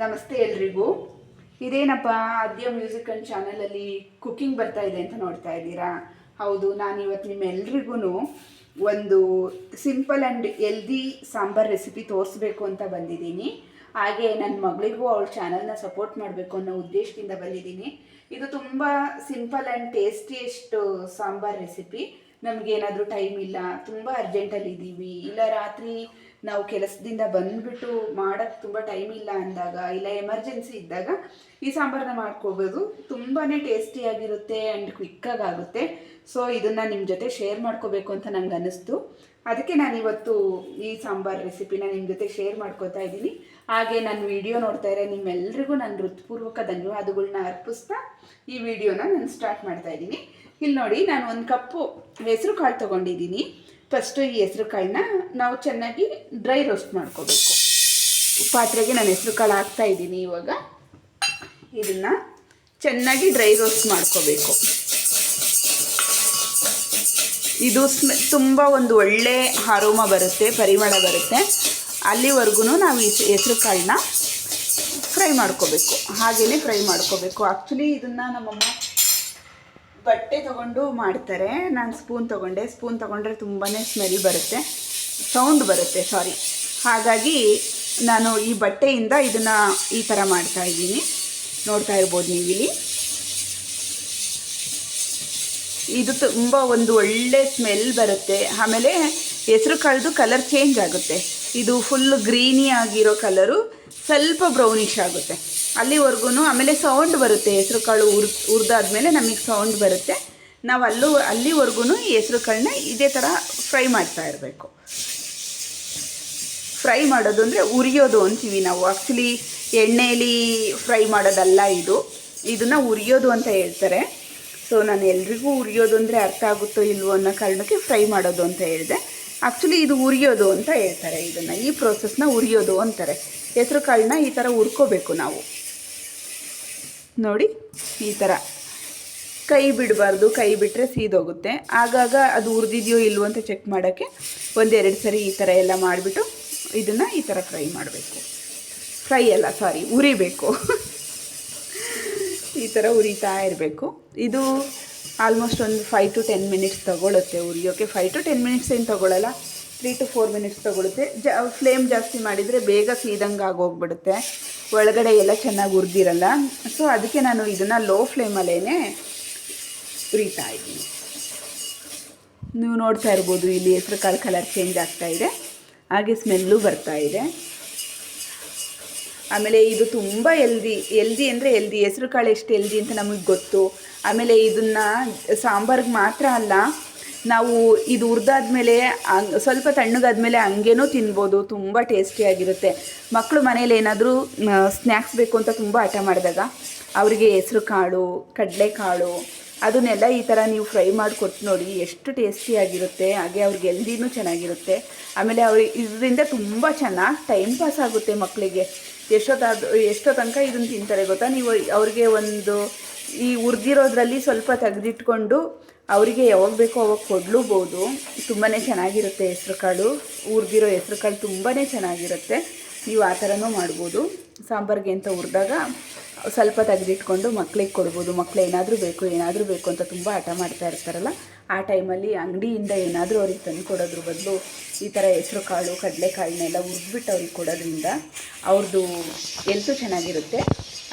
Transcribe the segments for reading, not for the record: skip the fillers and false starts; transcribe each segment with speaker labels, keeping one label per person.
Speaker 1: ನಮಸ್ತೆ ಎಲ್ರಿಗೂ. ಇದೇನಪ್ಪ ಆದ್ಯ ಮ್ಯೂಸಿಕ್ ಅಂಡ್ ಚಾನಲಲ್ಲಿ ಕುಕ್ಕಿಂಗ್ ಬರ್ತಾ ಇದೆ ಅಂತ ನೋಡ್ತಾ ಇದ್ದೀರಾ? ಹೌದು, ನಾನು ಇವತ್ತು ನಿಮ್ಮೆಲ್ರಿಗೂ ಒಂದು simple and healthy sambar recipe ತೋರಿಸ್ಬೇಕು ಅಂತ ಬಂದಿದ್ದೀನಿ. ಹಾಗೆ ನನ್ನ ಮಗಳಿಗೂ ಅವಳ ಚಾನಲ್ನ ಸಪೋರ್ಟ್ ಮಾಡಬೇಕು ಅನ್ನೋ ಉದ್ದೇಶದಿಂದ ಬಂದಿದ್ದೀನಿ. ಇದು ತುಂಬ simple and tastiest sambar recipe. ನಮಗೇನಾದರೂ ಟೈಮ್ ಇಲ್ಲ, ತುಂಬ ಅರ್ಜೆಂಟಲ್ಲಿ ಇದ್ದೀವಿ, ಇಲ್ಲ ರಾತ್ರಿ ನಾವು ಕೆಲಸದಿಂದ ಬಂದುಬಿಟ್ಟು ಮಾಡೋಕ್ಕೆ ತುಂಬ ಟೈಮ್ ಇಲ್ಲ ಅಂದಾಗ, ಇಲ್ಲ ಎಮರ್ಜೆನ್ಸಿ ಇದ್ದಾಗ ಈ ಸಾಂಬಾರನ್ನ ಮಾಡ್ಕೋಬೋದು. ತುಂಬಾ ಟೇಸ್ಟಿಯಾಗಿರುತ್ತೆ ಆ್ಯಂಡ್ ಕ್ವಿಕ್ಕಾಗಿ ಆಗುತ್ತೆ. ಸೊ ಇದನ್ನು ನಿಮ್ಮ ಜೊತೆ ಶೇರ್ ಮಾಡ್ಕೋಬೇಕು ಅಂತ ನಂಗೆ ಅನ್ನಿಸ್ತು. ಅದಕ್ಕೆ ನಾನಿವತ್ತು ಈ ಸಾಂಬಾರ್ ರೆಸಿಪಿನ ನಿಮ್ಮ ಜೊತೆ ಶೇರ್ ಮಾಡ್ಕೋತಾ ಇದ್ದೀನಿ. ಹಾಗೆ ನನ್ನ ವಿಡಿಯೋ ನೋಡ್ತಾ ಇರೋ ನಿಮ್ಮೆಲ್ರಿಗೂ ನಾನು ಹೃತ್ಪೂರ್ವಕ ಧನ್ಯವಾದಗಳನ್ನ ಅರ್ಪಿಸ್ತಾ ಈ ವಿಡಿಯೋನ ನಾನು ಸ್ಟಾರ್ಟ್ ಮಾಡ್ತಾ ಇದ್ದೀನಿ. ಇಲ್ಲಿ ನೋಡಿ, ನಾನು 1 ಕಪ್ಪು ಹೆಸರು ಕಾಳು ತೊಗೊಂಡಿದ್ದೀನಿ. ಫಸ್ಟು ಈ ಹೆಸರು ಕಾಳನ್ನ ನಾವು ಚೆನ್ನಾಗಿ ಡ್ರೈ ರೋಸ್ಟ್ ಮಾಡ್ಕೋಬೇಕು. ಪಾತ್ರೆಗೆ ನಾನು ಹೆಸರು ಕಾಳು ಹಾಕ್ತಾ ಇದ್ದೀನಿ. ಇವಾಗ ಇದನ್ನು ಚೆನ್ನಾಗಿ ಡ್ರೈ ರೋಸ್ಟ್ ಮಾಡ್ಕೋಬೇಕು. ಇದು ತುಂಬ ಒಂದು ಒಳ್ಳೆ ಅರೋಮ ಬರುತ್ತೆ, ಪರಿಮಳ ಬರುತ್ತೆ. ಅಲ್ಲಿವರೆಗೂ ನಾವು ಈ ಹೆಸರು ಕಾಳನ್ನ ಫ್ರೈ ಮಾಡ್ಕೋಬೇಕು, ಹಾಗೆಯೇ ಫ್ರೈ ಮಾಡ್ಕೋಬೇಕು. ಆ್ಯಕ್ಚುಲಿ ಇದನ್ನು ನಮ್ಮಮ್ಮ ಬಟ್ಟೆ ತೊಗೊಂಡು ಮಾಡ್ತಾರೆ. ನಾನು ಸ್ಪೂನ್ ತೊಗೊಂಡ್ರೆ ತುಂಬಾ ಸ್ಮೆಲ್ ಬರುತ್ತೆ, ಸೌಂಡ್ ಬರುತ್ತೆ, ಹಾಗಾಗಿ ನಾನು ಈ ಬಟ್ಟೆಯಿಂದ ಇದನ್ನು ಈ ಥರ ಮಾಡ್ತಾಯಿದ್ದೀನಿ. ನೋಡ್ತಾ ಇರ್ಬೋದು ನೀವಿಲ್ಲಿ. ಇದು ತುಂಬ ಒಂದು ಒಳ್ಳೆ ಸ್ಮೆಲ್ ಬರುತ್ತೆ. ಆಮೇಲೆ ಹೆಸರು ಕಾಳ್ದು ಕಲರ್ ಚೇಂಜ್ ಆಗುತ್ತೆ. ಇದು ಫುಲ್ ಗ್ರೀನಿ ಆಗಿರೋ ಕಲರು ಸ್ವಲ್ಪ ಬ್ರೌನಿಷ್ ಆಗುತ್ತೆ ಅಲ್ಲಿವರೆಗೂ. ಆಮೇಲೆ ಸೌಂಡ್ ಬರುತ್ತೆ, ಹೆಸರು ಕಾಳು ಹುರಿದಾದ್ಮೇಲೆ ನಮಗೆ ಸೌಂಡ್ ಬರುತ್ತೆ. ನಾವು ಅಲ್ಲಿವರೆಗೂ ಈ ಹೆಸರು ಕಾಳನ್ನ ಇದೇ ಥರ ಫ್ರೈ ಮಾಡ್ತಾ ಇರಬೇಕು. ಫ್ರೈ ಮಾಡೋದು ಅಂದರೆ ಉರಿಯೋದು ಅಂತೀವಿ ನಾವು. ಆ್ಯಕ್ಚುಲಿ ಎಣ್ಣೆಯಲ್ಲಿ ಫ್ರೈ ಮಾಡೋದಲ್ಲ ಇದನ್ನು ಉರಿಯೋದು ಅಂತ ಹೇಳ್ತಾರೆ. ಸೊ ನಾನು ಎಲ್ರಿಗೂ ಉರಿಯೋದು ಅಂದರೆ ಅರ್ಥ ಆಗುತ್ತೋ ಇಲ್ವೋ ಅನ್ನೋ ಕಾರಣಕ್ಕೆ ಫ್ರೈ ಮಾಡೋದು ಅಂತ ಹೇಳಿದೆ. ಆ್ಯಕ್ಚುಲಿ ಇದು ಉರಿಯೋದು ಅಂತ ಹೇಳ್ತಾರೆ. ಈ ಪ್ರೋಸೆಸ್ನ ಉರಿಯೋದು ಅಂತಾರೆ. ಹೆಸರು ಕಾಳನ್ನ ಈ ಥರ ಹುರ್ಕೋಬೇಕು ನಾವು. ನೋಡಿ, ಈ ಥರ ಕೈ ಬಿಡಬಾರ್ದು, ಕೈ ಬಿಟ್ಟರೆ ಸೀದೋಗುತ್ತೆ. ಆಗಾಗ ಅದು ಹುರಿದಿದೆಯೋ ಇಲ್ವೋ ಅಂತ ಚೆಕ್ ಮಾಡೋಕ್ಕೆ 1-2 ಸರಿ ಈ ಥರ ಎಲ್ಲ ಮಾಡಿಬಿಟ್ಟು ಇದನ್ನು ಈ ಥರ ಫ್ರೈ ಮಾಡಬೇಕು. ಉರಿಬೇಕು. ಈ ಥರ ಉರಿತಾ ಇರಬೇಕು. ಇದು ಆಲ್ಮೋಸ್ಟ್ ಒಂದು 5 to 10 ಮಿನಿಟ್ಸ್ ತೊಗೊಳುತ್ತೆ ಉರಿಯೋಕ್ಕೆ. 5 to 10 ಮಿನಿಟ್ಸ್ ಏನು ತೊಗೊಳ್ಳಲ್ಲ, 3 to 4 ಮಿನಿಟ್ಸ್ ತೊಗೊಳುತ್ತೆ. ಫ್ಲೇಮ್ ಜಾಸ್ತಿ ಮಾಡಿದರೆ ಬೇಗ ಸೀದಂಗೆ ಆಗೋಗ್ಬಿಡುತ್ತೆ, ಒಳಗಡೆ ಎಲ್ಲ ಚೆನ್ನಾಗಿ ಹುರಿದಿರಲ್ಲ. ಸೊ ಅದಕ್ಕೆ ನಾನು ಇದನ್ನು ಲೋ ಫ್ಲೇಮಲ್ಲೇ ಉರಿತಾ ಇದ್ದೀನಿ. ನೀವು ನೋಡ್ತಾ ಇರ್ಬೋದು, ಇಲ್ಲಿ ಹೆಸರು ಕಾಳು ಕಲರ್ ಚೇಂಜ್ ಆಗ್ತಾಯಿದೆ, ಹಾಗೆ ಸ್ಮೆಲ್ಲು ಬರ್ತಾ ಇದೆ. ಆಮೇಲೆ ಇದು ತುಂಬ ಎಲ್ದಿ ಅಂದರೆ ಹೆಸರು ಕಾಳು ಎಷ್ಟು ಎಲ್ದಿ ಅಂತ ನಮಗೆ ಗೊತ್ತು. ಆಮೇಲೆ ಇದನ್ನು ಸಾಂಬಾರ್ಗೆ ಮಾತ್ರ ಅಲ್ಲ, ನಾವು ಇದು ಹುರಿದಾದ್ಮೇಲೆ ಸ್ವಲ್ಪ ತಣ್ಣಗಾದ್ಮೇಲೆ ಹಂಗೇನೂ ತಿನ್ಬೋದು. ತುಂಬ ಟೇಸ್ಟಿಯಾಗಿರುತ್ತೆ. ಮಕ್ಕಳು ಮನೇಲಿ ಏನಾದರೂ ಸ್ನ್ಯಾಕ್ಸ್ ಬೇಕು ಅಂತ ತುಂಬ ಹಠ ಮಾಡಿದಾಗ ಅವರಿಗೆ ಹೆಸರು ಕಾಳು, ಕಡಲೆಕಾಳು ಅದನ್ನೆಲ್ಲ ಈ ಥರ ನೀವು ಫ್ರೈ ಮಾಡಿಕೊಟ್ಟು ನೋಡಿ, ಎಷ್ಟು ಟೇಸ್ಟಿಯಾಗಿರುತ್ತೆ. ಹಾಗೆ ಅವ್ರಿಗೆ ಹೆಲ್ದಿನೂ ಚೆನ್ನಾಗಿರುತ್ತೆ. ಆಮೇಲೆ ಇದರಿಂದ ತುಂಬ ಚೆನ್ನಾಗಿ ಟೈಮ್ ಪಾಸ್ ಆಗುತ್ತೆ ಮಕ್ಕಳಿಗೆ. ಎಷ್ಟೋ ತನಕ ಇದನ್ನು ತಿಂತಾರೆ ಗೊತ್ತಾ ನೀವು. ಅವ್ರಿಗೆ ಈ ಹುರಿದಿರೋದ್ರಲ್ಲಿ ಸ್ವಲ್ಪ ತೆಗೆದಿಟ್ಕೊಂಡು ಅವರಿಗೆ ಯಾವಾಗ ಬೇಕೋ ಅವಾಗ ಕೊಡಲೂಬೋದು. ತುಂಬಾ ಚೆನ್ನಾಗಿರುತ್ತೆ ಹೆಸರು ಕಾಳು. ಹುರಿದಿರೋ ಹೆಸರು ಕಾಳು ತುಂಬಾ ಚೆನ್ನಾಗಿರುತ್ತೆ. ನೀವು ಆ ಥರನೂ ಮಾಡ್ಬೋದು. ಸಾಂಬಾರಿಗೆ ಅಂತ ಹುರಿದಾಗ ಸ್ವಲ್ಪ ತೆಗೆದಿಟ್ಕೊಂಡು ಮಕ್ಕಳಿಗೆ ಕೊಡ್ಬೋದು. ಮಕ್ಕಳು ಏನಾದರೂ ಬೇಕು ಅಂತ ತುಂಬ ಹಠ ಮಾಡ್ತಾ ಇರ್ತಾರಲ್ಲ, ಆ ಟೈಮಲ್ಲಿ ಅಂಗಡಿಯಿಂದ ಏನಾದರೂ ಅವ್ರಿಗೆ ತಂದು ಕೊಡೋದ್ರ ಬದಲು ಈ ಥರ ಹೆಸರು ಕಾಳು, ಕಡಲೆಕಾಳನ್ನೆಲ್ಲ ಹುರಿದ್ಬಿಟ್ಟು ಅವ್ರಿಗೆ ಕೊಡೋದ್ರಿಂದ ಅವ್ರದ್ದು ಹೆಲ್ತು ಚೆನ್ನಾಗಿರುತ್ತೆ.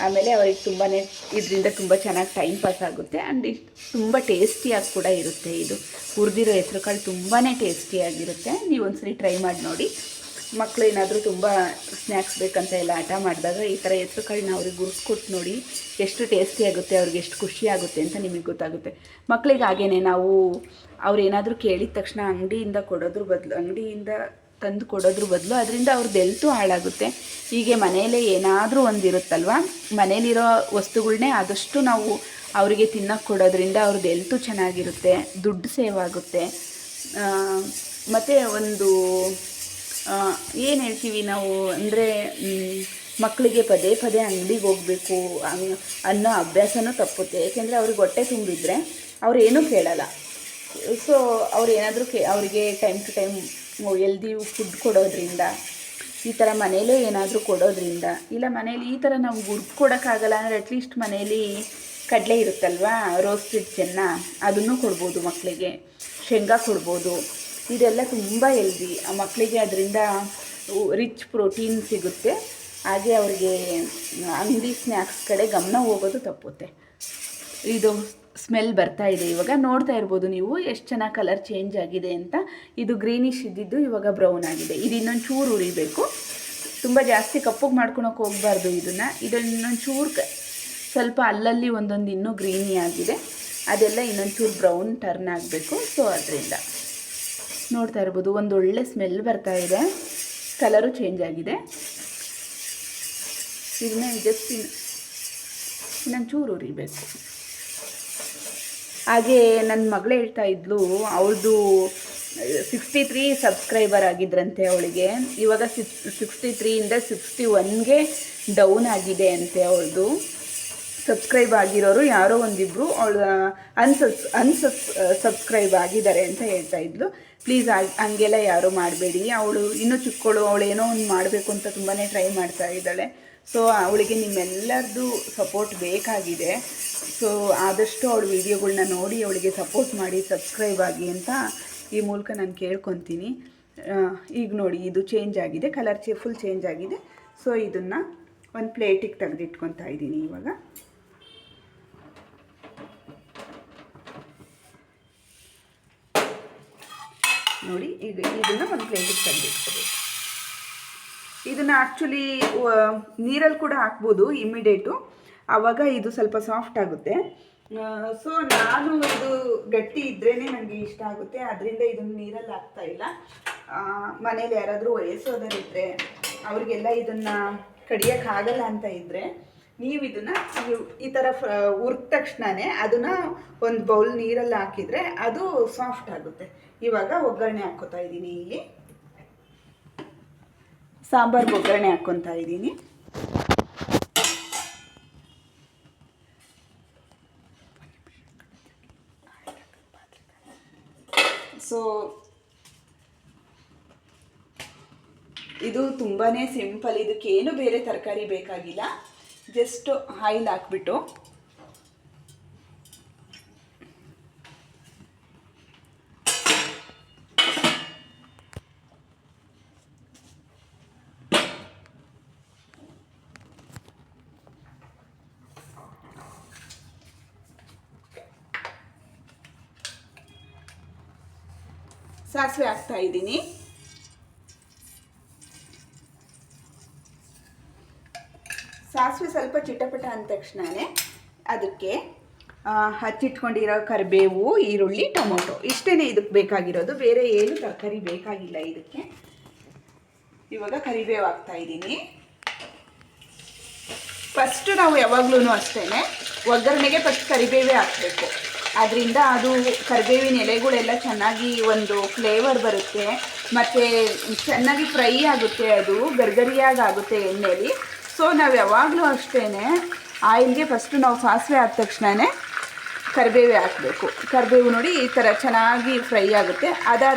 Speaker 1: ಆಮೇಲೆ ಅವ್ರಿಗೆ ಇದರಿಂದ ತುಂಬ ಚೆನ್ನಾಗಿ ಟೈಮ್ ಪಾಸ್ ಆಗುತ್ತೆ. ಆ್ಯಂಡ್ ತುಂಬ ಟೇಸ್ಟಿಯಾಗಿ ಕೂಡ ಇರುತ್ತೆ. ಇದು ಹುರಿದಿರೋ ಹೆಸರು ಕಾಳು ತುಂಬಾ ಟೇಸ್ಟಿಯಾಗಿರುತ್ತೆ. ನೀವು ಒಂದ್ಸರಿ ಟ್ರೈ ಮಾಡಿ ನೋಡಿ. ಮಕ್ಕಳು ಏನಾದರೂ ತುಂಬ ಸ್ನ್ಯಾಕ್ಸ್ ಬೇಕಂತ ಎಲ್ಲ ಹಠ ಮಾಡಿದಾಗ ಈ ಥರ ಹೆಸರು ಕಾಳನ್ನ ಅವ್ರಿಗೆ ಹುರಿಸ್ಕೊಟ್ಟು ನೋಡಿ, ಎಷ್ಟು ಟೇಸ್ಟಿಯಾಗುತ್ತೆ, ಅವ್ರಿಗೆ ಎಷ್ಟು ಖುಷಿಯಾಗುತ್ತೆ ಅಂತ ನಿಮಗೆ ಗೊತ್ತಾಗುತ್ತೆ. ಮಕ್ಕಳಿಗೆ ಹಾಗೇ ನಾವು ಅವ್ರು ಏನಾದರೂ ಕೇಳಿದ ತಕ್ಷಣ ಅಂಗಡಿಯಿಂದ ತಂದು ಕೊಡೋದ್ರ ಬದಲು ಅದರಿಂದ ಅವ್ರದ್ದು ಹೆಲ್ತು ಹಾಳಾಗುತ್ತೆ. ಹೀಗೆ ಮನೆಯಲ್ಲೇ ಏನಾದರೂ ಒಂದಿರುತ್ತಲ್ವ, ಮನೇಲಿರೋ ವಸ್ತುಗಳನ್ನೇ ಆದಷ್ಟು ನಾವು ಅವರಿಗೆ ತಿನ್ನೋಕ್ಕೆ ಕೊಡೋದ್ರಿಂದ ಅವ್ರದ್ದು ಹೆಲ್ತು ಚೆನ್ನಾಗಿರುತ್ತೆ, ದುಡ್ಡು ಸೇವ್ ಆಗುತ್ತೆ. ಮತ್ತು ಏನು ಹೇಳ್ತೀವಿ ನಾವು ಅಂದರೆ, ಮಕ್ಕಳಿಗೆ ಪದೇ ಅಂಗಡಿಗೆ ಹೋಗಬೇಕು ಅನ್ನೋ ಅಭ್ಯಾಸನೂ ತಪ್ಪುತ್ತೆ. ಏಕೆಂದರೆ ಅವ್ರಿಗೆ ಹೊಟ್ಟೆ ತುಂಬಿದರೆ ಅವ್ರು ಏನೂ ಕೇಳಲ್ಲ. ಸೊ ಅವ್ರು ಏನಾದರೂ ಅವರಿಗೆ time to time healthy food ಕೊಡೋದ್ರಿಂದ ಈ ಥರ ಮನೇಲೇ ಏನಾದರೂ ಕೊಡೋದ್ರಿಂದ, ಇಲ್ಲ ಮನೇಲಿ ಈ ಥರ ನಾವು ಹುರ್ದು ಕೊಡೋಕ್ಕಾಗಲ್ಲ ಅಂದರೆ ಅಟ್ಲೀಸ್ಟ್ ಮನೇಲಿ ಕಡಲೆ ಇರುತ್ತಲ್ವಾ, ರೋಸ್ಟೆಡ್ ಚೆನ್ನ, ಅದನ್ನು ಕೊಡ್ಬೋದು ಮಕ್ಕಳಿಗೆ. ಶೇಂಗಾ ಕೊಡ್ಬೋದು. ಇದೆಲ್ಲ ತುಂಬ ಹೆಲ್ದಿ ಮಕ್ಕಳಿಗೆ. ಅದರಿಂದ ರಿಚ್ ಪ್ರೋಟೀನ್ ಸಿಗುತ್ತೆ. ಹಾಗೆ ಅವ್ರಿಗೆ ಅಂಗಡಿ ಸ್ನ್ಯಾಕ್ಸ್ ಕಡೆ ಗಮನ ಹೋಗೋದು ತಪ್ಪುತ್ತೆ. ಇದು ಸ್ಮೆಲ್ ಬರ್ತಾ ಇದೆ ಇವಾಗ, ನೋಡ್ತಾ ಇರ್ಬೋದು ನೀವು ಎಷ್ಟು ಚೆನ್ನಾಗಿ ಕಲರ್ ಚೇಂಜ್ ಆಗಿದೆ ಅಂತ. ಇದು ಗ್ರೀನಿಶ್ ಇದ್ದಿದ್ದು ಇವಾಗ ಬ್ರೌನ್ ಆಗಿದೆ. ಇದು ಇನ್ನೊಂದು ಚೂರು ಉರಿಬೇಕು. ತುಂಬ ಜಾಸ್ತಿ ಕಪ್ಪಗೆ ಮಾಡ್ಕೊಳಕ್ಕೆ ಹೋಗಬಾರ್ದು ಇದನ್ನು. ಇನ್ನೊಂದು ಚೂರು ಸ್ವಲ್ಪ ಅಲ್ಲಲ್ಲಿ ಒಂದೊಂದು ಇನ್ನೂ ಗ್ರೀನಿ ಆಗಿದೆ, ಅದೆಲ್ಲ ಇನ್ನೊಂದು ಚೂರು ಬ್ರೌನ್ ಟರ್ನ್ ಆಗಬೇಕು. ಸೊ ಅದರಿಂದ ನೋಡ್ತಾ ಇರ್ಬೋದು ಒಂದು ಒಳ್ಳೆ ಸ್ಮೆಲ್ ಬರ್ತಾ ಇದೆ, ಕಲರು ಚೇಂಜ್ ಆಗಿದೆ. ಇದನ್ನ ಜಸ್ಟ್ ಇನ್ನೊಂದು ಚೂರು ಉರಿಬೇಕು. ಹಾಗೆ ನನ್ನ ಮಗಳು ಹೇಳ್ತಾ ಇದ್ಲು, ಅವ್ರದ್ದು 63 ಸಬ್ಸ್ಕ್ರೈಬರ್ ಆಗಿದ್ರಂತೆ ಅವಳಿಗೆ. ಇವಾಗ 63ಇಂದ 61ಗೆ ಡೌನ್ ಆಗಿದೆ ಅಂತೆ ಅವಳದು. ಸಬ್ಸ್ಕ್ರೈಬ್ ಆಗಿರೋರು ಯಾರೋ ಒಂದಿಬ್ಬರು ಅವಳು ಸಬ್ಸ್ಕ್ರೈಬ್ ಆಗಿದ್ದಾರೆ ಅಂತ ಹೇಳ್ತಾ ಇದ್ಲು. ಪ್ಲೀಸ್ ಹಂಗೆಲ್ಲ ಯಾರೂ ಮಾಡಬೇಡಿ. ಅವಳು ಇನ್ನೂ ಚಿಕ್ಕವಳು, ಅವಳೇನೋ ಒಂದು ಮಾಡಬೇಕು ಅಂತ ತುಂಬಾ ಟ್ರೈ ಮಾಡ್ತಾ ಇದ್ದಾಳೆ. ಸೊ ಅವಳಿಗೆ ನಿಮ್ಮೆಲ್ಲರದ್ದು ಸಪೋರ್ಟ್ ಬೇಕಾಗಿದೆ. ಸೊ ಆದಷ್ಟು ಅವಳು ವಿಡಿಯೋಗಳ್ನ ನೋಡಿ ಅವಳಿಗೆ ಸಪೋರ್ಟ್ ಮಾಡಿ, ಸಬ್ಸ್ಕ್ರೈಬ್ ಆಗಿ ಅಂತ ಈ ಮೂಲಕ ನಾನು ಕೇಳ್ಕೊತೀನಿ. ಈಗ ನೋಡಿ ಇದು ಚೇಂಜ್ ಆಗಿದೆ, ಕಲರ್ ಫುಲ್ ಚೇಂಜ್ ಆಗಿದೆ. ಸೊ ಇದನ್ನು ಒಂದು ಪ್ಲೇಟಿಗೆ ತೆಗೆದಿಟ್ಕೊತಾ ಇದ್ದೀನಿ ಇವಾಗ. ನೋಡಿ ಈಗ ಇದನ್ನು ಒಂದು ಪ್ಲೇಟಿಗೆ ತೆಗೆದಿಟ್ಕೋಬೇಕು. ಇದನ್ನು ಆ್ಯಕ್ಚುಲಿ ನೀರಲ್ಲಿ ಕೂಡ ಹಾಕ್ಬೋದು ಇಮ್ಮಿಡಿಯೇಟು, ಆವಾಗ ಇದು ಸ್ವಲ್ಪ ಸಾಫ್ಟ್ ಆಗುತ್ತೆ. ಸೊ ನಾನು ಇದು ಗಟ್ಟಿ ಇದ್ರೇ ನನಗೆ ಇಷ್ಟ ಆಗುತ್ತೆ, ಅದರಿಂದ ಇದನ್ನು ನೀರಲ್ಲಿ ಹಾಕ್ತಾಯಿಲ್ಲ. ಮನೇಲಿ ಯಾರಾದರೂ ವಯಸ್ಸೋದರಿದ್ದರೆ ಅವ್ರಿಗೆಲ್ಲ ಇದನ್ನು ಕಡಿಯೋಕ್ಕಾಗಲ್ಲ ಅಂತ ಇದ್ದರೆ ನೀವು ಇದನ್ನು ಈ ಥರ ಹುರಿದ ತಕ್ಷಣವೇ ಅದನ್ನು ಒಂದು ಬೌಲ್ ನೀರಲ್ಲಿ ಹಾಕಿದರೆ ಅದು ಸಾಫ್ಟ್ ಆಗುತ್ತೆ. ಇವಾಗ ಒಗ್ಗರಣೆ ಹಾಕ್ಕೋತಾ ಇದ್ದೀನಿ. ಇಲ್ಲಿ ಸಾಂಬಾರ್ಗೆ ಒಗ್ಗರಣೆ ಹಾಕ್ಕೊತಾ ಇದ್ದೀನಿ. ಸೊ ಇದು ತುಂಬಾ ಸಿಂಪಲ್. ಇದಕ್ಕೇನು ಬೇರೆ ತರಕಾರಿ ಬೇಕಾಗಿಲ್ಲ. ಜಸ್ಟ್ ಆಯಿಲ್ ಹಾಕ್ಬಿಟ್ಟು ಸಾಸಿವೆ ಹಾಕ್ತಾ ಇದ್ದೀನಿ. ಸಾಸಿವೆ ಸ್ವಲ್ಪ ಚಿಟಪಟ ಅಂದ ತಕ್ಷಣವೇ ಅದಕ್ಕೆ ಹಚ್ಚಿಟ್ಕೊಂಡಿರೋ ಕರಿಬೇವು, ಈರುಳ್ಳಿ, ಟೊಮೊಟೊ ಇಷ್ಟೇ ಇದಕ್ಕೆ ಬೇಕಾಗಿರೋದು. ಬೇರೆ ಏನು ತರಕಾರಿ ಬೇಕಾಗಿಲ್ಲ ಇದಕ್ಕೆ. ಇವಾಗ ಕರಿಬೇವು ಹಾಕ್ತಾ ಇದ್ದೀನಿ. ಫಸ್ಟು ನಾವು ಯಾವಾಗಲೂ ಅಷ್ಟೇ ಒಗ್ಗರಣೆಗೆ ಫಸ್ಟ್ ಕರಿಬೇವೇ ಹಾಕಬೇಕು. ಅದರಿಂದ ಅದು ಕರಿಬೇವಿನ ಎಲೆಗಳೆಲ್ಲ ಚೆನ್ನಾಗಿ ಒಂದು ಫ್ಲೇವರ್ ಬರುತ್ತೆ, ಮತ್ತು ಚೆನ್ನಾಗಿ ಫ್ರೈ ಆಗುತ್ತೆ, ಅದು ಗರ್ಗರಿಯಾಗಿ ಆಗುತ್ತೆ ಎಣ್ಣೆಯಲ್ಲಿ. ಸೊ ನಾವು ಯಾವಾಗಲೂ ಅಷ್ಟೇ ಆಯಿಲ್ಗೆ ಫಸ್ಟು ನಾವು ಸಾಸಿವೆ ಆದ ತಕ್ಷಣವೇ ಕರಿಬೇವೇ ಹಾಕಬೇಕು. ಕರಿಬೇವು ನೋಡಿ ಈ ಥರ ಚೆನ್ನಾಗಿ ಫ್ರೈ ಆಗುತ್ತೆ.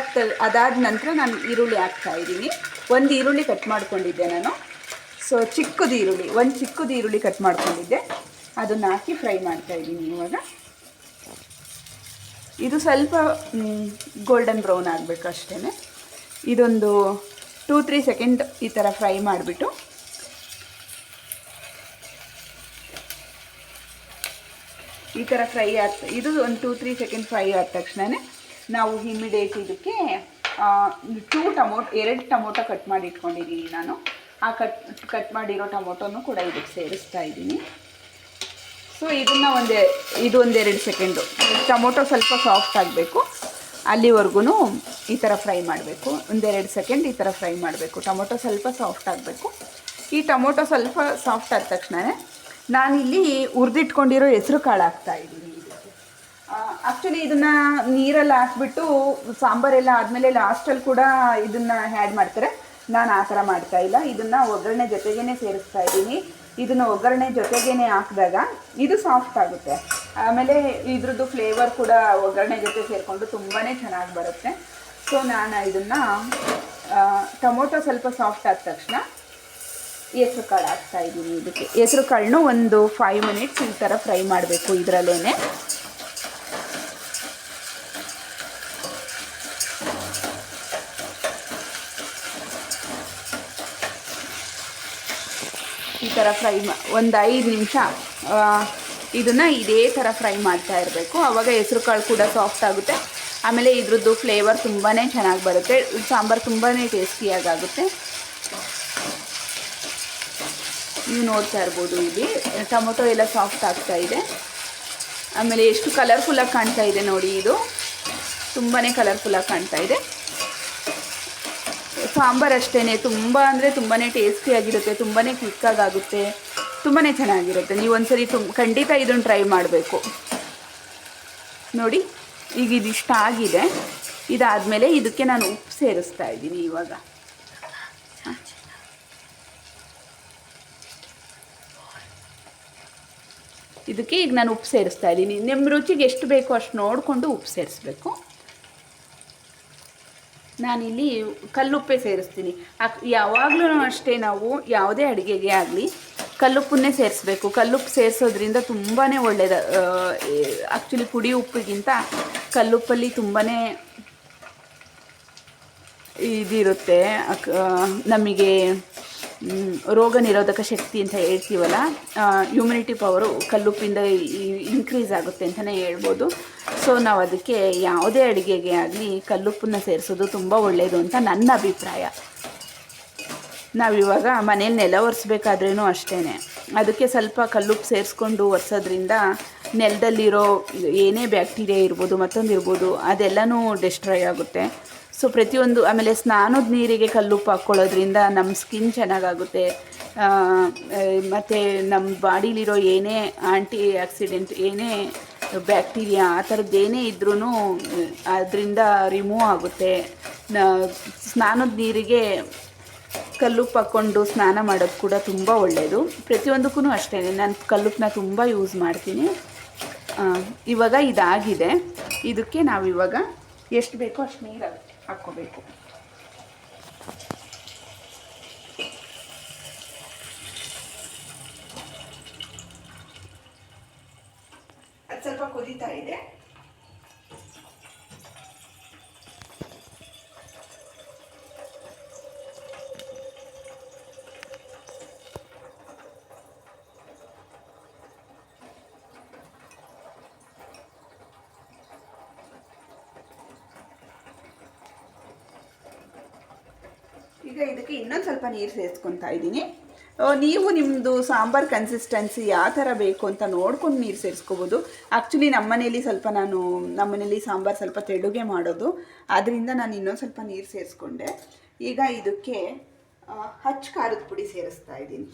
Speaker 1: ಅದಾದ ನಂತರ ನಾನು ಈರುಳ್ಳಿ ಹಾಕ್ತಾಯಿದ್ದೀನಿ. ಒಂದು ಈರುಳ್ಳಿ ಕಟ್ ಮಾಡ್ಕೊಂಡಿದ್ದೆ ನಾನು. ಸೊ ಚಿಕ್ಕದು ಈರುಳ್ಳಿ ಕಟ್ ಮಾಡ್ಕೊಂಡಿದ್ದೆ, ಅದನ್ನು ಹಾಕಿ ಫ್ರೈ ಮಾಡ್ತಾಯಿದ್ದೀನಿ. ಇವಾಗ ಇದು ಸ್ವಲ್ಪ ಗೋಲ್ಡನ್ ಬ್ರೌನ್ ಆಗಬೇಕು ಅಷ್ಟೇ. ಇದೊಂದು 2-3 ಸೆಕೆಂಡ್ ಈ ಥರ ಫ್ರೈ ಮಾಡಿಬಿಟ್ಟು ಈ ಥರ ಫ್ರೈ ಇದು ಒಂದು 2-3 ಸೆಕೆಂಡ್ ಫ್ರೈ ಆದ ತಕ್ಷಣವೇ ನಾವು ಇಮಿಡಿಯೇಟ್ ಇದಕ್ಕೆ 2 ಟೊಮೊಟೊ ಕಟ್ ಮಾಡಿ ಇಟ್ಕೊಂಡಿದ್ದೀನಿ ನಾನು. ಆ ಕಟ್ ಮಾಡಿರೋ ಟೊಮೊಟೊನೂ ಕೂಡ ಇದಕ್ಕೆ ಸೇರಿಸ್ತಾ ಇದ್ದೀನಿ. ಸೊ ಇದನ್ನು ಒಂದೆರಡು ಸೆಕೆಂಡು, ಟೊಮೊಟೊ ಸ್ವಲ್ಪ ಸಾಫ್ಟ್ ಆಗಬೇಕು ಅಲ್ಲಿವರೆಗೂ ಈ ಥರ ಫ್ರೈ ಮಾಡಬೇಕು. ಒಂದೆರಡು ಸೆಕೆಂಡ್ ಈ ಥರ ಫ್ರೈ ಮಾಡಬೇಕು. ಟೊಮೊಟೊ ಸ್ವಲ್ಪ ಸಾಫ್ಟ್ ಆಗಬೇಕು. ಈ ಟೊಮೊಟೊ ಸ್ವಲ್ಪ ಸಾಫ್ಟ್ ಆದ ತಕ್ಷಣವೇ ನಾನಿಲ್ಲಿ ಹುರಿದಿಟ್ಕೊಂಡಿರೋ ಹೆಸರು ಕಾಳು ಹಾಕ್ತಾಯಿದ್ದೀನಿ ಇದಕ್ಕೆ. ಆ್ಯಕ್ಚುಲಿ ಇದನ್ನು ನೀರಲ್ಲಿ ಹಾಕ್ಬಿಟ್ಟು ಸಾಂಬಾರೆಲ್ಲ ಆದಮೇಲೆ ಲಾಸ್ಟಲ್ಲಿ ಕೂಡ ಇದನ್ನು ಆ್ಯಡ್ ಮಾಡ್ತಾರೆ. ನಾನು ಆ ಥರ ಮಾಡ್ತಾಯಿಲ್ಲ. ಇದನ್ನು ಒಗ್ಗರಣೆ ಜೊತೆಗೇ ಸೇರಿಸ್ತಾ ಇದ್ದೀನಿ. ಇದನ್ನು ಒಗ್ಗರಣೆ ಜೊತೆಗೇ ಹಾಕಿದಾಗ ಇದು ಸಾಫ್ಟ್ ಆಗುತ್ತೆ. ಆಮೇಲೆ ಇದ್ರದ್ದು ಫ್ಲೇವರ್ ಕೂಡ ಒಗ್ಗರಣೆ ಜೊತೆ ಸೇರಿಕೊಂಡು ತುಂಬಾ ಚೆನ್ನಾಗಿ ಬರುತ್ತೆ. ಸೊ ನಾನು ಇದನ್ನು ಟೊಮೊಟೊ ಸ್ವಲ್ಪ ಸಾಫ್ಟ್ ಆದ ತಕ್ಷಣ ಹೆಸ್ರು ಕಾಳು ಹಾಕ್ತಾಯಿದ್ದೀನಿ. ಇದಕ್ಕೆ ಹೆಸ್ರು ಕಾಳನ್ನು ಒಂದು 5 ಮಿನಿಟ್ಸ್ ಈ ಥರ ಫ್ರೈ ಮಾಡಬೇಕು ಇದರಲ್ಲೇ. ಈ ಥರ ಫ್ರೈ ಒಂದು 5 ನಿಮಿಷ ಇದನ್ನು ಇದೇ ಥರ ಫ್ರೈ ಮಾಡ್ತಾ ಇರಬೇಕು. ಆವಾಗ ಹೆಸ್ರು ಕಾಳು ಕೂಡ ಸಾಫ್ಟ್ ಆಗುತ್ತೆ. ಆಮೇಲೆ ಇದ್ರದ್ದು ಫ್ಲೇವರ್ ತುಂಬಾ ಚೆನ್ನಾಗಿ ಬರುತ್ತೆ. ಸಾಂಬಾರು ತುಂಬಾ ಟೇಸ್ಟಿಯಾಗುತ್ತೆ. ನೀವು ನೋಡ್ತಾ ಇರ್ಬೋದು, ಇಲ್ಲಿ ಟೊಮೊಟೊ ಎಲ್ಲ ಸಾಫ್ಟ್ ಆಗ್ತಾ ಇದೆ. ಆಮೇಲೆ ಎಷ್ಟು ಕಲರ್ಫುಲ್ಲಾಗಿ ಕಾಣ್ತಾ ಇದೆ ನೋಡಿ, ಇದು ತುಂಬಾ ಕಲರ್ಫುಲ್ಲಾಗಿ ಕಾಣ್ತಾ ಇದೆ. ಸಾಂಬಾರು ಅಷ್ಟೇ ತುಂಬ ಅಂದರೆ ತುಂಬಾ ಟೇಸ್ಟಿಯಾಗಿರುತ್ತೆ, ತುಂಬಾ ಕ್ವಿಕ್ಕಾಗುತ್ತೆ, ತುಂಬಾ ಚೆನ್ನಾಗಿರುತ್ತೆ. ನೀವು ಒಂದ್ಸರಿ ಖಂಡಿತ ಇದನ್ನು ಟ್ರೈ ಮಾಡಬೇಕು. ನೋಡಿ ಈಗ ಇದಿಷ್ಟ ಆಗಿದೆ. ಇದಾದಮೇಲೆ ಇದಕ್ಕೆ ನಾನು ಉಪ್ಪು ಸೇರಿಸ್ತಾ ಇದ್ದೀನಿ. ಇವಾಗ ಇದಕ್ಕೆ ಈಗ ನಾನು ಉಪ್ಪು ಸೇರಿಸ್ತಾ ಇದ್ದೀನಿ. ನಿಮ್ಮ ರುಚಿಗೆ ಎಷ್ಟು ಬೇಕೋ ಅಷ್ಟು ನೋಡಿಕೊಂಡು ಉಪ್ಪು ಸೇರಿಸ್ಬೇಕು. ನಾನಿಲ್ಲಿ ಕಲ್ಲುಪ್ಪೇ ಸೇರಿಸ್ತೀನಿ. ಯಾವಾಗಲೂ ಅಷ್ಟೇ, ನಾವು ಯಾವುದೇ ಅಡುಗೆಗೆ ಆಗಲಿ ಕಲ್ಲುಪ್ಪನ್ನೇ ಸೇರಿಸ್ಬೇಕು. ಕಲ್ಲುಪ್ಪು ಸೇರಿಸೋದ್ರಿಂದ ತುಂಬಾ ಒಳ್ಳೆಯದು. ಆ್ಯಕ್ಚುಲಿ ಪುಡಿ ಉಪ್ಪಿಗಿಂತ ಕಲ್ಲುಪ್ಪಲ್ಲಿ ತುಂಬಾ ಇದಿರುತ್ತೆ. ನಮಗೆ ರೋಗ ನಿರೋಧಕ ಶಕ್ತಿ ಅಂತ ಹೇಳ್ತೀವಲ್ಲ, ಇಮ್ಯುನಿಟಿ ಪವರು ಕಲ್ಲುಪ್ಪಿಂದ ಇನ್ಕ್ರೀಸ್ ಆಗುತ್ತೆ ಅಂತಲೇ ಹೇಳ್ಬೋದು. ಸೊ ನಾವು ಅದಕ್ಕೆ ಯಾವುದೇ ಅಡುಗೆಗೆ ಆಗಲಿ ಕಲ್ಲುಪ್ಪನ್ನ ಸೇರಿಸೋದು ತುಂಬ ಒಳ್ಳೆಯದು ಅಂತ ನನ್ನ ಅಭಿಪ್ರಾಯ. ನಾವಿವಾಗ ಮನೇಲಿ ನೆಲ ಒರೆಸ್ಬೇಕಾದ್ರೂ ಅಷ್ಟೇ, ಅದಕ್ಕೆ ಸ್ವಲ್ಪ ಕಲ್ಲುಪ್ಪು ಸೇರಿಸ್ಕೊಂಡು ಒರೆಸೋದ್ರಿಂದ ನೆಲದಲ್ಲಿರೋ ಏನೇ ಬ್ಯಾಕ್ಟೀರಿಯಾ ಇರ್ಬೋದು, ಮತ್ತೊಂದು ಇರ್ಬೋದು, ಅದೆಲ್ಲನೂ ಡೆಸ್ಟ್ರಾಯ್ ಆಗುತ್ತೆ. ಸೊ ಪ್ರತಿಯೊಂದು, ಆಮೇಲೆ ಸ್ನಾನದ ನೀರಿಗೆ ಕಲ್ಲುಪ್ಪು ಹಾಕ್ಕೊಳ್ಳೋದ್ರಿಂದ ನಮ್ಮ ಸ್ಕಿನ್ ಚೆನ್ನಾಗಾಗುತ್ತೆ. ಮತ್ತು ನಮ್ಮ ಬಾಡಿಲಿರೋ ಏನೇ ಆಂಟಿ ಆಕ್ಸಿಡೆಂಟ್, ಏನೇ ಬ್ಯಾಕ್ಟೀರಿಯಾ ಆ ಥರದ್ದು ಏನೇ ಇದ್ರೂ ಅದರಿಂದ ರಿಮೂವ್ ಆಗುತ್ತೆ. ಸ್ನಾನದ ನೀರಿಗೆ ಕಲ್ಲುಪ್ಪು ಹಾಕ್ಕೊಂಡು ಸ್ನಾನ ಮಾಡೋದು ಕೂಡ ತುಂಬ ಒಳ್ಳೆಯದು. ಪ್ರತಿಯೊಂದಕ್ಕೂ ಅಷ್ಟೇ, ನಾನು ಕಲ್ಲುಪ್ಪನ್ನ ತುಂಬ ಯೂಸ್ ಮಾಡ್ತೀನಿ. ಇವಾಗ ಇದಾಗಿದೆ. ಇದಕ್ಕೆ ನಾವಿವಾಗ ಎಷ್ಟು ಬೇಕೋ ಅಷ್ಟು ನೀರು ಹಾಕ್ಕೋಬೇಕು. ಅದು ಸ್ವಲ್ಪ ಕುದೀತಾ ಇದೆ. ಈಗ ಇದಕ್ಕೆ ಇನ್ನೊಂದು ಸ್ವಲ್ಪ ನೀರು ಸೇರಿಸ್ಕೊತಾ ಇದ್ದೀನಿ. ನೀವು ನಿಮ್ಮದು ಸಾಂಬಾರು ಕನ್ಸಿಸ್ಟೆನ್ಸಿ ಯಾವ ಥರ ಬೇಕು ಅಂತ ನೋಡ್ಕೊಂಡು ನೀರು ಸೇರಿಸ್ಕೋಬೋದು. ಆ್ಯಕ್ಚುಲಿ ನಮ್ಮನೇಲಿ ಸಾಂಬಾರು ಸ್ವಲ್ಪ ತೆಳುಗೆ ಮಾಡೋದು, ಆದ್ದರಿಂದ ನಾನು ಇನ್ನೊಂದು ಸ್ವಲ್ಪ ನೀರು ಸೇರಿಸ್ಕೊಂಡೆ. ಈಗ ಇದಕ್ಕೆ ಹಚ್ಚ ಖಾರದ ಪುಡಿ ಸೇರಿಸ್ತಾ ಇದ್ದೀನಿ.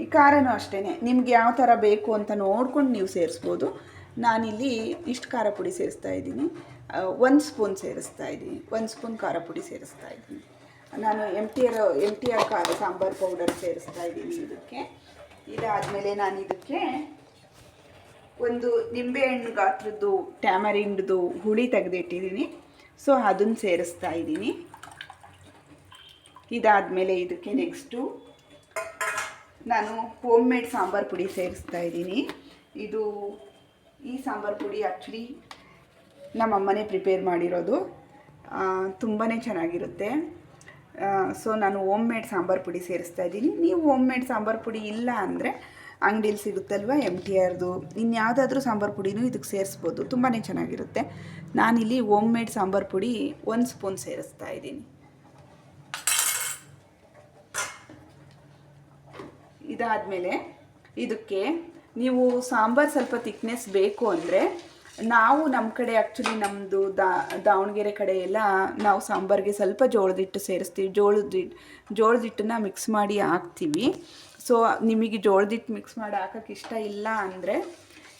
Speaker 1: ಈ ಖಾರನೂ ಅಷ್ಟೇ, ನಿಮ್ಗೆ ಯಾವ ಥರ ಬೇಕು ಅಂತ ನೋಡ್ಕೊಂಡು ನೀವು ಸೇರಿಸ್ಬೋದು. ನಾನಿಲ್ಲಿ ಇಷ್ಟು ಖಾರ ಪುಡಿ ಸೇರಿಸ್ತಾ ಇದ್ದೀನಿ. 1 ಸ್ಪೂನ್ ಸೇರಿಸ್ತಾ ಇದ್ದೀನಿ. 1 ಸ್ಪೂನ್ ಖಾರ ಪುಡಿ ಸೇರಿಸ್ತಾ ಇದ್ದೀನಿ. ನಾನು ಎಮ್ ಟಿ ಆರ್ ಖಾರ ಸಾಂಬಾರು ಪೌಡರ್ ಸೇರಿಸ್ತಾ ಇದ್ದೀನಿ ಇದಕ್ಕೆ. ಇದಾದಮೇಲೆ ನಾನು ಇದಕ್ಕೆ ಒಂದು ನಿಂಬೆಹಣ್ಣು ಗಾತ್ರದ್ದು ಟ್ಯಾಮರಿಂಡ್ದು ಹುಳಿ ತೆಗೆದಿಟ್ಟಿದ್ದೀನಿ. ಸೊ ಅದನ್ನು ಸೇರಿಸ್ತಾ ಇದ್ದೀನಿ. ಇದಾದಮೇಲೆ ಇದಕ್ಕೆ ನೆಕ್ಸ್ಟು ನಾನು ಹೋಮ್ ಮೇಡ್ ಸಾಂಬಾರು ಪುಡಿ ಸೇರಿಸ್ತಾ ಇದ್ದೀನಿ. ಈ ಸಾಂಬಾರು ಪುಡಿ ಆ್ಯಕ್ಚುಲಿ ನಮ್ಮಮ್ಮನೇ ಪ್ರಿಪೇರ್ ಮಾಡಿರೋದು, ತುಂಬಾ ಚೆನ್ನಾಗಿರುತ್ತೆ. ಸೊ ನಾನು ಹೋಮ್ ಮೇಡ್ ಸಾಂಬಾರು ಪುಡಿ ಸೇರಿಸ್ತಾ ಇದ್ದೀನಿ. ನೀವು ಹೋಮ್ ಮೇಡ್ ಸಾಂಬಾರು ಪುಡಿ ಇಲ್ಲ ಅಂದರೆ ಅಂಗಡೀಲಿ ಸಿಗುತ್ತಲ್ವ MTRದು, ಇನ್ಯಾವುದಾದ್ರೂ ಸಾಂಬಾರು ಪುಡಿನೂ ಇದಕ್ಕೆ ಸೇರಿಸ್ಬೋದು, ತುಂಬಾ ಚೆನ್ನಾಗಿರುತ್ತೆ. ನಾನಿಲ್ಲಿ ಹೋಮ್ ಮೇಡ್ ಸಾಂಬಾರು ಪುಡಿ 1 ಸ್ಪೂನ್ ಸೇರಿಸ್ತಾ ಇದ್ದೀನಿ. ಇದಾದಮೇಲೆ ಇದಕ್ಕೆ ನೀವು ಸಾಂಬಾರು ಸ್ವಲ್ಪ ಥಿಕ್ನೆಸ್ ಬೇಕು ಅಂದರೆ, ನಾವು ನಮ್ಮ ಕಡೆ ಆ್ಯಕ್ಚುಲಿ ನಮ್ಮದು ದಾವಣಗೆರೆ ಕಡೆ ಎಲ್ಲ ನಾವು ಸಾಂಬಾರಿಗೆ ಸ್ವಲ್ಪ ಜೋಳದ ಹಿಟ್ಟು ಸೇರಿಸ್ತೀವಿ. ಜೋಳದ ಹಿಟ್ಟನ್ನ ಮಿಕ್ಸ್ ಮಾಡಿ ಹಾಕ್ತೀವಿ. ಸೊ ನಿಮಗೆ ಜೋಳದ ಹಿಟ್ಟು ಮಿಕ್ಸ್ ಮಾಡಿ ಹಾಕೋಕ್ಕೆ ಇಷ್ಟ ಇಲ್ಲ ಅಂದರೆ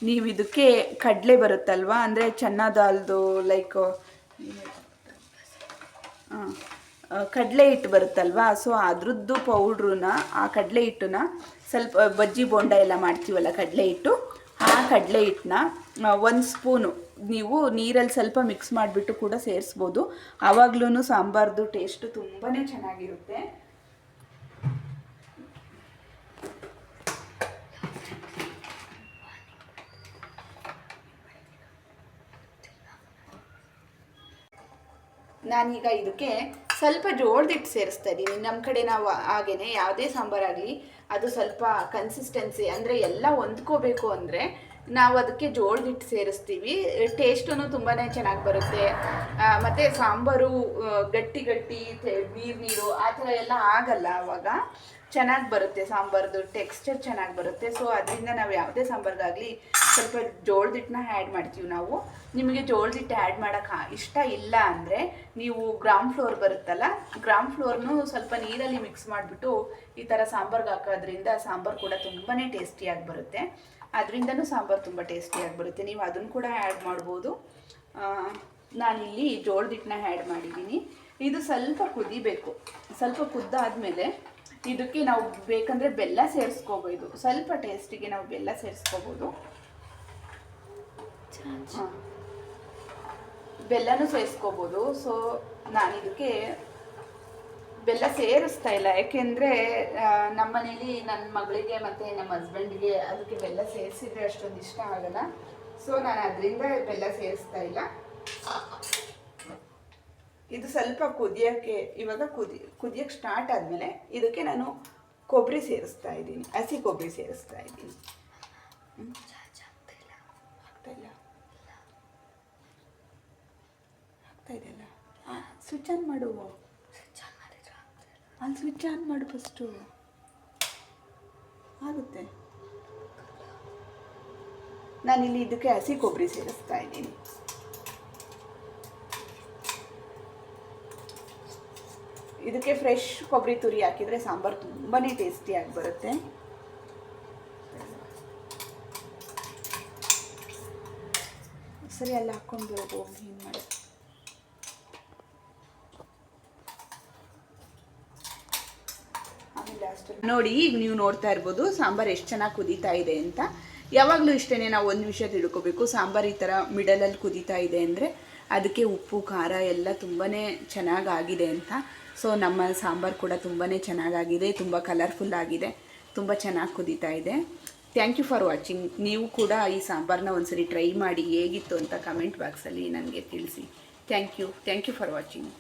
Speaker 1: ನೀವು ಇದಕ್ಕೆ ಕಡಲೆ ಬರುತ್ತಲ್ವ, ಅಂದರೆ ಚನ್ನ ದಾಲ್ದು ಲೈಕ್ ಕಡಲೆ ಹಿಟ್ಟು ಬರುತ್ತಲ್ವ, ಸೊ ಅದ್ರದ್ದು ಪೌಡ್ರನ್ನ, ಆ ಕಡಲೆ ಹಿಟ್ಟನ್ನ ಸ್ವಲ್ಪ ಬಜ್ಜಿ ಬೋಂಡ ಎಲ್ಲ ಮಾಡ್ತೀವಲ್ಲ ಕಡಲೆ ಹಿಟ್ಟು, ಆ ಕಡಲೆ ಹಿಟ್ಟನ್ನ 1 ಸ್ಪೂನು ನೀವು ನೀರಲ್ಲಿ ಸ್ವಲ್ಪ ಮಿಕ್ಸ್ ಮಾಡಿಬಿಟ್ಟು ಕೂಡ ಸೇರಿಸ್ಬೋದು. ಆವಾಗ್ಲೂ ಸಾಂಬಾರ್ದು ಟೇಸ್ಟು ತುಂಬಾ ಚೆನ್ನಾಗಿರುತ್ತೆ. ನಾನೀಗ ಇದಕ್ಕೆ ಸ್ವಲ್ಪ ಜೋಳದ ಹಿಟ್ಟು ಸೇರಿಸ್ತಾ ಇದ್ದೀನಿ. ನಮ್ಮ ಕಡೆ ನಾವು ಹಾಗೇನೆ ಯಾವುದೇ ಸಾಂಬಾರಾಗಲಿ ಅದು ಸ್ವಲ್ಪ ಕನ್ಸಿಸ್ಟೆನ್ಸಿ ಅಂದರೆ ಎಲ್ಲ ಹೊಂದ್ಕೋಬೇಕು ಅಂದರೆ ನಾವು ಅದಕ್ಕೆ ಜೋಳದ ಹಿಟ್ಟು ಸೇರಿಸ್ತೀವಿ. ಟೇಸ್ಟೂ ತುಂಬಾ ಚೆನ್ನಾಗಿ ಬರುತ್ತೆ. ಮತ್ತು ಸಾಂಬಾರು ಗಟ್ಟಿ ಗಟ್ಟಿ ನೀರು ಆ ಥರ ಎಲ್ಲ ಆಗಲ್ಲ. ಆವಾಗ ಚೆನ್ನಾಗಿ ಬರುತ್ತೆ, ಸಾಂಬಾರ್ದು ಟೆಕ್ಸ್ಚರ್ ಚೆನ್ನಾಗಿ ಬರುತ್ತೆ. ಸೊ ಅದರಿಂದ ನಾವು ಯಾವುದೇ ಸಾಂಬಾರ್ಗಾಗಲಿ ಸ್ವಲ್ಪ ಜೋಳದ ಹಿಟ್ಟನ್ನ ಆ್ಯಡ್ ಮಾಡ್ತೀವಿ ನಾವು. ನಿಮಗೆ ಜೋಳದ ಹಿಟ್ಟು ಆ್ಯಡ್ ಮಾಡೋಕ್ಕೆ ಇಷ್ಟ ಇಲ್ಲ ಅಂದರೆ ನೀವು ಗ್ರಾಮ್ ಫ್ಲೋರ್ ಬರುತ್ತಲ್ಲ, ಗ್ರಾಮ್ ಫ್ಲೋರ್ನು ಸ್ವಲ್ಪ ನೀರಲ್ಲಿ ಮಿಕ್ಸ್ ಮಾಡಿಬಿಟ್ಟು ಈ ಥರ ಸಾಂಬಾರ್ಗೆ ಹಾಕೋದ್ರಿಂದ ಸಾಂಬಾರು ಕೂಡ ತುಂಬಾ ಟೇಸ್ಟಿಯಾಗಿ ಬರುತ್ತೆ. ಅದರಿಂದನೂ ಸಾಂಬಾರು ತುಂಬ ಟೇಸ್ಟಿಯಾಗಿ ಬರುತ್ತೆ. ನೀವು ಅದನ್ನು ಕೂಡ ಆ್ಯಡ್ ಮಾಡ್ಬೋದು. ನಾನಿಲ್ಲಿ ಜೋಳದ ಹಿಟ್ಟನ್ನ ಆ್ಯಡ್ ಮಾಡಿದ್ದೀನಿ. ಇದು ಸ್ವಲ್ಪ ಕುದಿಬೇಕು. ಸ್ವಲ್ಪ ಕುದ್ದಾದಮೇಲೆ ಇದಕ್ಕೆ ನಾವು ಬೇಕಂದರೆ ಬೆಲ್ಲ ಸೇರಿಸ್ಕೋಬೋದು. ಸ್ವಲ್ಪ ಟೇಸ್ಟಿಗೆ ನಾವು ಬೆಲ್ಲ ಸೇರಿಸ್ಕೋಬೋದು. ಬೆಲ್ಲನೂ ಸೇರಿಸ್ಕೋಬೋದು. ಸೊ ನಾನಿದಕ್ಕೆ ಬೆಲ್ಲ ಸೇರಿಸ್ತಾ ಇಲ್ಲ, ಯಾಕೆಂದರೆ ನಮ್ಮ ಮನೇಲಿ ನನ್ನ ಮಗಳಿಗೆ ಮತ್ತು ನಮ್ಮ ಹಸ್ಬೆಂಡಿಗೆ ಅದಕ್ಕೆ ಬೆಲ್ಲ ಸೇರಿಸಿದ್ರೆ ಅಷ್ಟೊಂದು ಇಷ್ಟ ಆಗಲ್ಲ. ಸೊ ನಾನು ಅದರಿಂದ ಬೆಲ್ಲ ಸೇರಿಸ್ತಾ ಇಲ್ಲ. ಇದು ಸ್ವಲ್ಪ ಕುದಿಯೋಕ್ಕೆ ಇವಾಗ ಕುದಿಯೋಕ್ಕೆ ಸ್ಟಾರ್ಟ್ ಆದಮೇಲೆ ಇದಕ್ಕೆ ನಾನು ಕೊಬ್ಬರಿ ಸೇರಿಸ್ತಾ ಇದ್ದೀನಿ, ಹಸಿ ಕೊಬ್ಬರಿ ಸೇರಿಸ್ತಾ ಇದ್ದೀನಿ. ಆಗ್ತಾ ಇದೆಯಲ್ಲ, ಸ್ವಿಚ್ ಆನ್ ಮಾಡು. ಅಲ್ಲಿ ಸ್ವಿಚ್ ಆನ್ ಮಾಡು ಫಸ್ಟು, ಆಗುತ್ತೆ. ನಾನಿಲ್ಲಿ ಇದಕ್ಕೆ ಹಸಿ ಕೊಬ್ಬರಿ ಸೇರಿಸ್ತಾ ಇದ್ದೀನಿ. ಇದಕ್ಕೆ ಫ್ರೆಶ್ ಕೊಬ್ಬರಿ ತುರಿ ಹಾಕಿದರೆ ಸಾಂಬಾರು ತುಂಬಾ ಟೇಸ್ಟಿಯಾಗಿ ಬರುತ್ತೆ. ಸರಿ, ಅಲ್ಲಿ ಹಾಕ್ಕೊಂಡು ಬರೋದು ಏನು ಮಾಡಿ. ನೋಡಿ, ಈಗ ನೀವು ನೋಡ್ತಾ ಇರ್ಬೋದು ಸಾಂಬಾರು ಎಷ್ಟು ಚೆನ್ನಾಗಿ ಕುದೀತಾ ಇದೆ ಅಂತ. ಯಾವಾಗಲೂ ಇಷ್ಟೇ, ನಾವು ಒಂದು ವಿಷಯ ತಿಳ್ಕೊಬೇಕು. ಸಾಂಬಾರು ಈ ಥರ ಮಿಡಲಲ್ಲಿ ಕುದೀತಾ ಇದೆ ಅಂದರೆ ಅದಕ್ಕೆ ಉಪ್ಪು ಖಾರ ಎಲ್ಲ ತುಂಬಾ ಚೆನ್ನಾಗಾಗಿದೆ ಅಂತ. ಸೊ ನಮ್ಮ ಸಾಂಬಾರು ಕೂಡ ತುಂಬಾ ಚೆನ್ನಾಗಾಗಿದೆ, ತುಂಬ ಕಲರ್ಫುಲ್ ಆಗಿದೆ, ತುಂಬ ಚೆನ್ನಾಗಿ ಕುದೀತಾ ಇದೆ. Thank you for watching. ನೀವು ಕೂಡ ಈ ಸಾಂಬಾರನ್ನ ಒಂದ್ಸರಿ ಟ್ರೈ ಮಾಡಿ ಹೇಗಿತ್ತು ಅಂತ ಕಮೆಂಟ್ ಬಾಕ್ಸಲ್ಲಿ ನನಗೆ ತಿಳಿಸಿ. Thank you for watching.